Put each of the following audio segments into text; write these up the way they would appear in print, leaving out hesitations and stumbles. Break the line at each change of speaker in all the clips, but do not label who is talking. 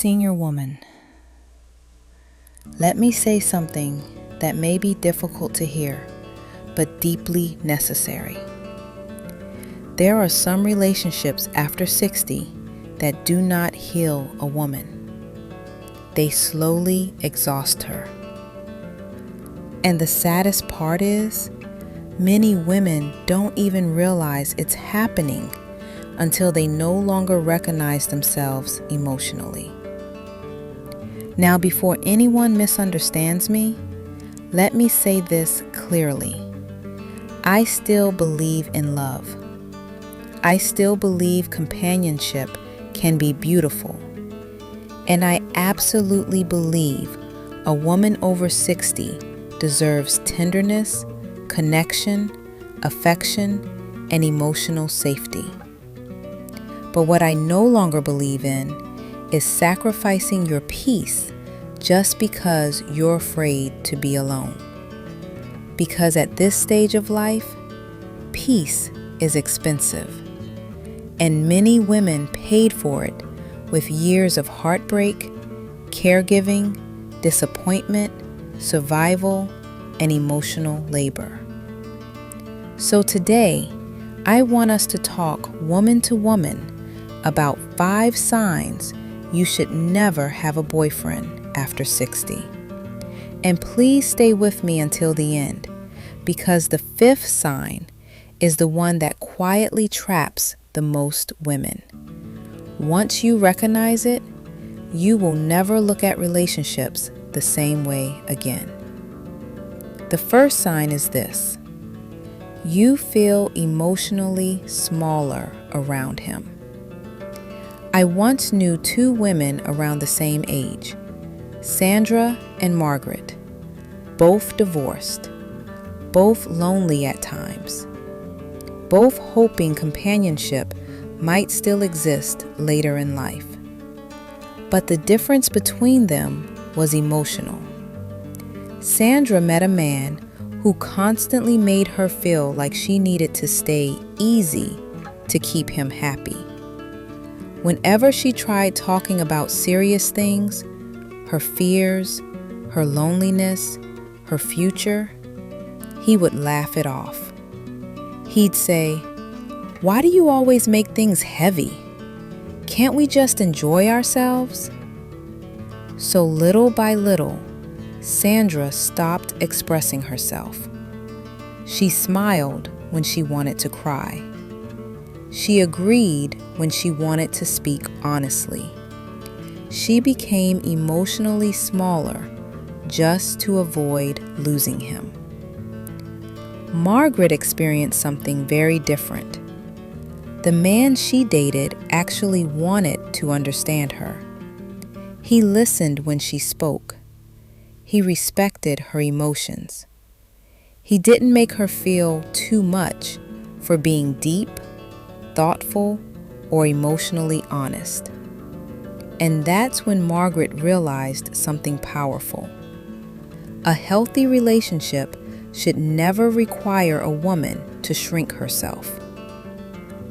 Senior woman, let me say something that may be difficult to hear, but deeply necessary. There are some relationships after 60 that do not heal a woman. They slowly exhaust her. And the saddest part is, many women don't even realize it's happening until they no longer recognize themselves emotionally. Now, before anyone misunderstands me, let me say this clearly. I still believe in love. I still believe companionship can be beautiful. And I absolutely believe a woman over 60 deserves tenderness, connection, affection, and emotional safety. But what I no longer believe in is sacrificing your peace just because you're afraid to be alone. Because at this stage of life, peace is expensive. And many women paid for it with years of heartbreak, caregiving, disappointment, survival, and emotional labor. So today, I want us to talk woman to woman about 5 signs you should never have a boyfriend after 60. And please stay with me until the end, because the 5th sign is the one that quietly traps the most women. Once you recognize it, you will never look at relationships the same way again. The first sign is this: you feel emotionally smaller around him. I once knew 2 women around the same age, Sandra and Margaret, both divorced, both lonely at times, both hoping companionship might still exist later in life. But the difference between them was emotional. Sandra met a man who constantly made her feel like she needed to stay easy to keep him happy. Whenever she tried talking about serious things, her fears, her loneliness, her future, he would laugh it off. He'd say, "Why do you always make things heavy? Can't we just enjoy ourselves?" So little by little, Sandra stopped expressing herself. She smiled when she wanted to cry. She agreed when she wanted to speak honestly. She became emotionally smaller just to avoid losing him. Margaret experienced something very different. The man she dated actually wanted to understand her. He listened when she spoke. He respected her emotions. He didn't make her feel too much for being deep, thoughtful, or emotionally honest. And that's when Margaret realized something powerful. A healthy relationship should never require a woman to shrink herself.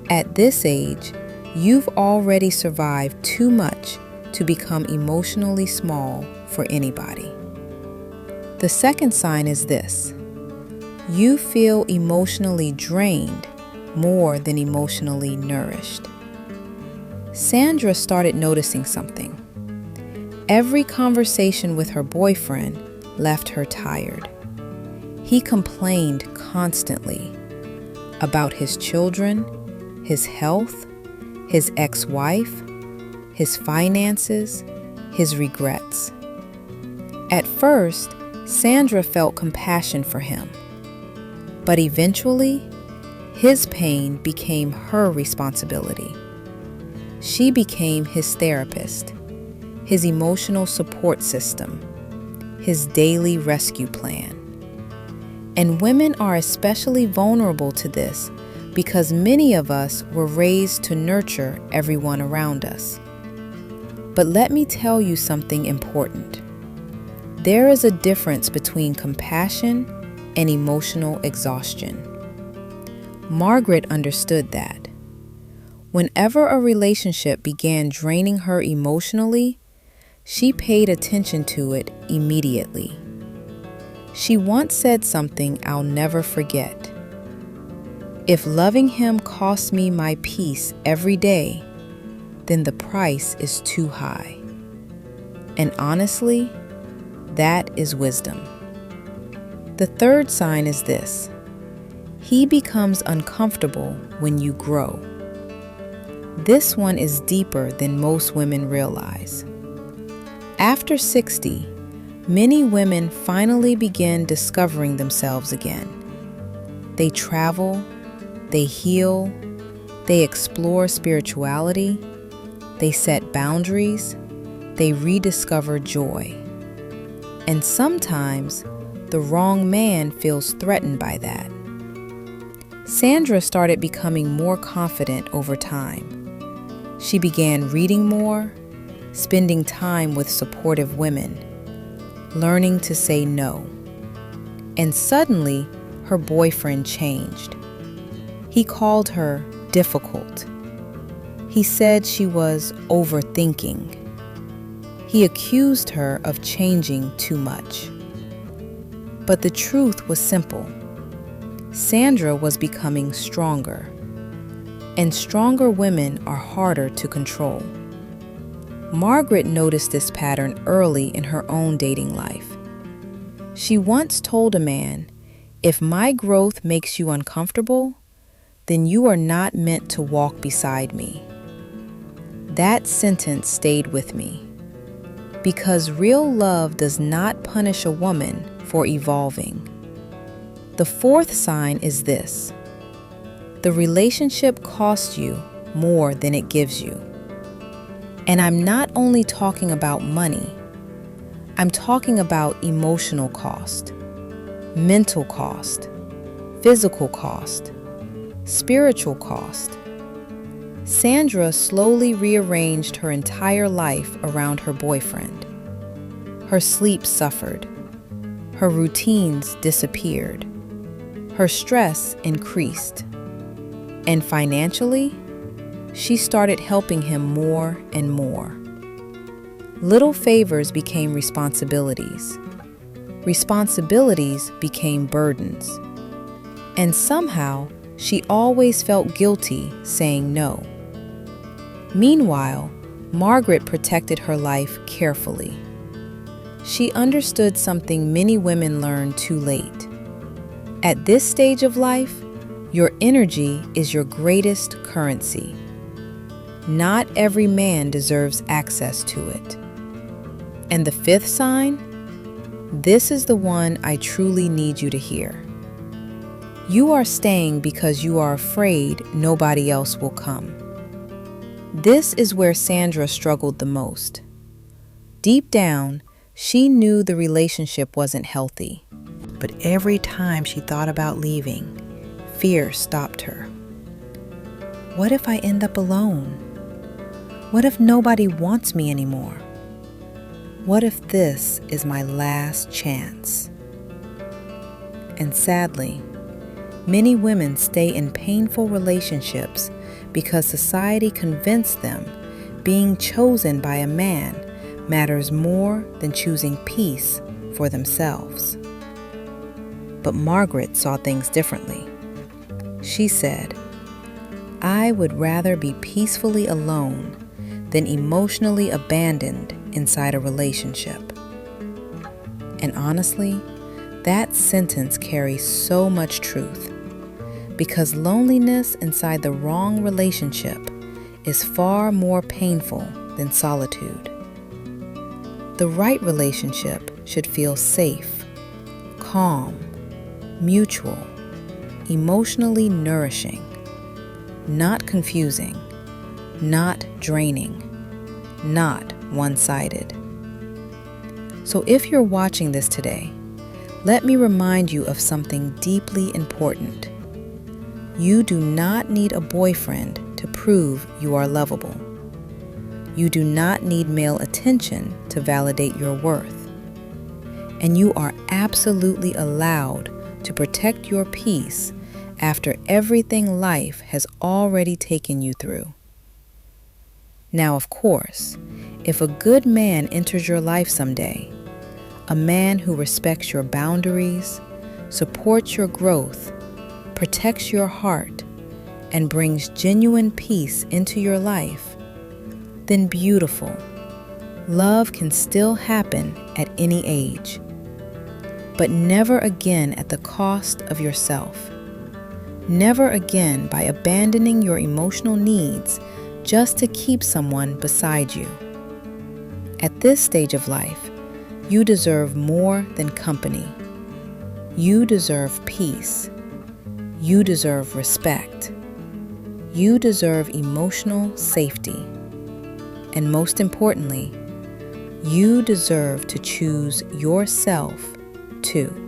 At this age, you've already survived too much to become emotionally small for anybody. The second sign is this: you feel emotionally drained more than emotionally nourished. Sandra started noticing something. Every conversation with her boyfriend left her tired. He complained constantly about his children, his health, his ex-wife, his finances, his regrets. At first, Sandra felt compassion for him, but eventually, his pain became her responsibility. She became his therapist, his emotional support system, his daily rescue plan. And women are especially vulnerable to this because many of us were raised to nurture everyone around us. But let me tell you something important. There is a difference between compassion and emotional exhaustion. Margaret understood that. Whenever a relationship began draining her emotionally, She paid attention to it immediately. She once said something I'll never forget. If loving him costs me my peace every day, then the price is too high. And honestly, that is wisdom. The third sign is this: he becomes uncomfortable when you grow. This one is deeper than most women realize. After 60, many women finally begin discovering themselves again. They travel, they heal, they explore spirituality, they set boundaries, they rediscover joy. And sometimes the wrong man feels threatened by that. Sandra started becoming more confident over time. She began reading more, spending time with supportive women, learning to say no. And suddenly, her boyfriend changed. He called her difficult. He said she was overthinking. He accused her of changing too much. But the truth was simple. Sandra was becoming stronger. And stronger women are harder to control. Margaret noticed this pattern early in her own dating life. She once told a man, "If my growth makes you uncomfortable, then you are not meant to walk beside me." That sentence stayed with me, because real love does not punish a woman for evolving. The fourth sign is this: the relationship costs you more than it gives you. And I'm not only talking about money. I'm talking about emotional cost, mental cost, physical cost, spiritual cost. Sandra slowly rearranged her entire life around her boyfriend. Her sleep suffered. Her routines disappeared. Her stress increased. And financially, she started helping him more and more. Little favors became responsibilities. Responsibilities became burdens. And somehow, she always felt guilty saying no. Meanwhile, Margaret protected her life carefully. She understood something many women learn too late. At this stage of life, your energy is your greatest currency. Not every man deserves access to it. And the fifth sign? This is the one I truly need you to hear. You are staying because you are afraid nobody else will come. This is where Sandra struggled the most. Deep down, she knew the relationship wasn't healthy. But every time she thought about leaving, fear stopped her. What if I end up alone? What if nobody wants me anymore? What if this is my last chance? And sadly, many women stay in painful relationships because society convinced them being chosen by a man matters more than choosing peace for themselves. But Margaret saw things differently. She said, "I would rather be peacefully alone than emotionally abandoned inside a relationship." And honestly, that sentence carries so much truth, because loneliness inside the wrong relationship is far more painful than solitude. The right relationship should feel safe, calm, mutual, emotionally nourishing, not confusing, not draining, not one-sided. So if you're watching this today, let me remind you of something deeply important. You do not need a boyfriend to prove you are lovable. You do not need male attention to validate your worth. And you are absolutely allowed to protect your peace after everything life has already taken you through. Now, of course, if a good man enters your life someday, a man who respects your boundaries, supports your growth, protects your heart, and brings genuine peace into your life, then beautiful. Love can still happen at any age, but never again at the cost of yourself. Never again by abandoning your emotional needs just to keep someone beside you. At this stage of life, you deserve more than company. You deserve peace. You deserve respect. You deserve emotional safety. And most importantly, you deserve to choose yourself too.